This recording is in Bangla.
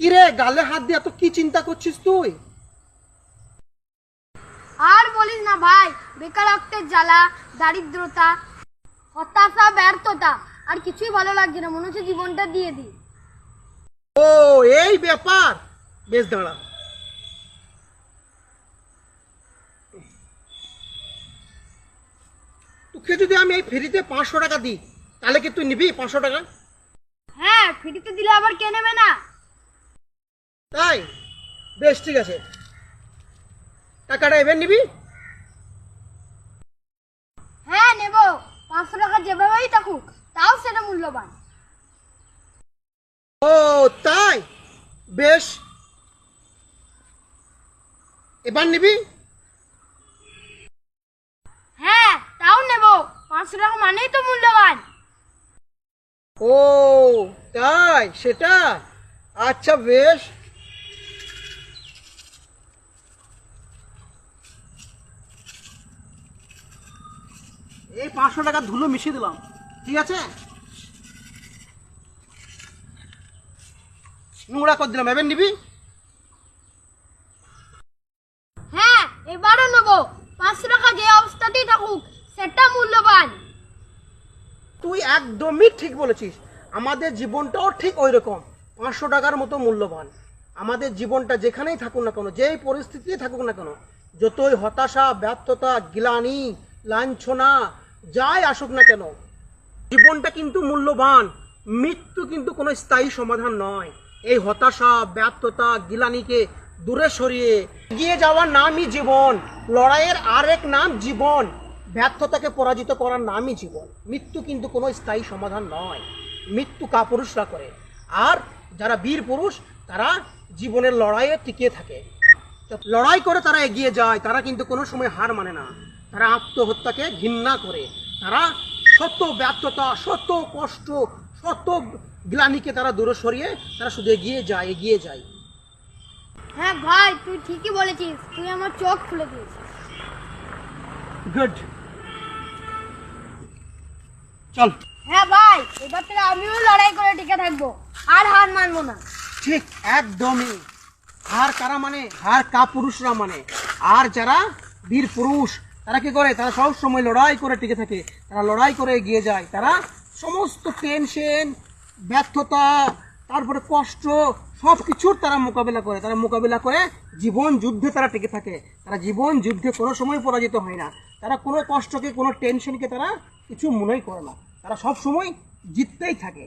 কি রে, গালে হাত দিয়ে এত কি চিন্তা করছিস তুই? আর বলিস না ভাই, বেকারত্বের জ্বালা, দারিদ্রতা, হতাশা, ব্যর্থতা, আর কিছুই ভালো লাগছে না, মনে হচ্ছে জীবনটা দিয়ে দিই। ও এই ব্যাপার, বেশ দাঁড়া। তোকে যদি আমি এই ফ্রিতে 500 টাকা দিই, তাহলে কি তুই নিবি 500 টাকা? হ্যাঁ, ফ্রিতে দিলে আবার কে নেবে না? তাই? বেশ, ঠিক আছে, টাকাটা এবার নিবি? হ্যাঁ নেব। 500 টাকা যেভাবেই থাকুক, তাও সেটা মূল্যবান। ও তাই? বেশ, এবার নিবি? হ্যাঁ, তাও নেব। 500 টাকা মানেই তো মূল্যবান। ও তাই, সেটা আচ্ছা বেশ। এই 500 টাকা ধুলো মিশিয়ে দিলাম, ঠিক আছে? নোংরা করে দিলাম, এবার নিবি? হ্যাঁ, এবারও নেব। 500 টাকা যে অবস্থাতেই থাকুক, সেটা মূল্যবান। তুই একদমই ঠিক বলেছিস। আমাদের জীবনটাও ঠিক ওই রকম, 500 টাকার মতো মূল্যবান। আমাদের জীবনটা যেখানেই থাকুক না কেন, যেই পরিস্থিতিতে থাকুক না কেন, যতই হতাশা, ব্যর্থতা, গ্লানি, লাঞ্ছনা যাই আসুক না কেন, জীবনটা কিন্তু মূল্যবান। মৃত্যু কিন্তু কোনো স্থায়ী সমাধান নয়। এই হতাশা, ব্যর্থতা, গ্লানিকে দূরে সরিয়ে এগিয়ে যাওয়ার নামই জীবন। লড়াইয়ের আরেক নাম জীবন। ব্যর্থতাকে পরাজিত করার নামই জীবন। মৃত্যু কিন্তু কোনো স্থায়ী সমাধান নয়। মৃত্যু কাপুরুষরা করে, আর যারা বীর পুরুষ তারা জীবনের লড়াইয়ে টিকে থাকে। লড়াই করে তারা এগিয়ে যায়, তারা কিন্তু কোনো সময় হার মানে না। তারা আত্মহত্যাকে ঘৃণা করে। তারা শত ব্যর্থতা, শত কষ্ট, শত গ্লানিকে তারা দূরে সরিয়ে তারা শুধু এগিয়ে যায়, এগিয়ে যায়। হ্যাঁ ভাই, তুই ঠিকই বলেছিস, তুই আমার চোখ খুলে দিয়েছিস। গুড, চল। হ্যাঁ ভাই, এবার থেকে আমিও লড়াই করে টিকে থাকবো, আর হার মানবো না। ঠিক, একদমই। হার কারা মানে? হার কাপুরুষরা মানে। আর যারা বীর পুরুষ তারা কি করে? তারা সব সময় লড়াই করে টিকে থাকে, তারা লড়াই করে এগিয়ে যায়। তারা সমস্ত টেনশন, ব্যর্থতা, তারপরে কষ্ট, সব কিছুর তারা মোকাবিলা করে। তারা মোকাবিলা করে জীবন যুদ্ধে তারা টিকে থাকে। তারা জীবন যুদ্ধে কোনো সময় পরাজিত হয় না। তারা কোনো কষ্টকে, কোনো টেনশনকে তারা কিছু মনেই করে না। তারা সব সময় জিততেই থাকে।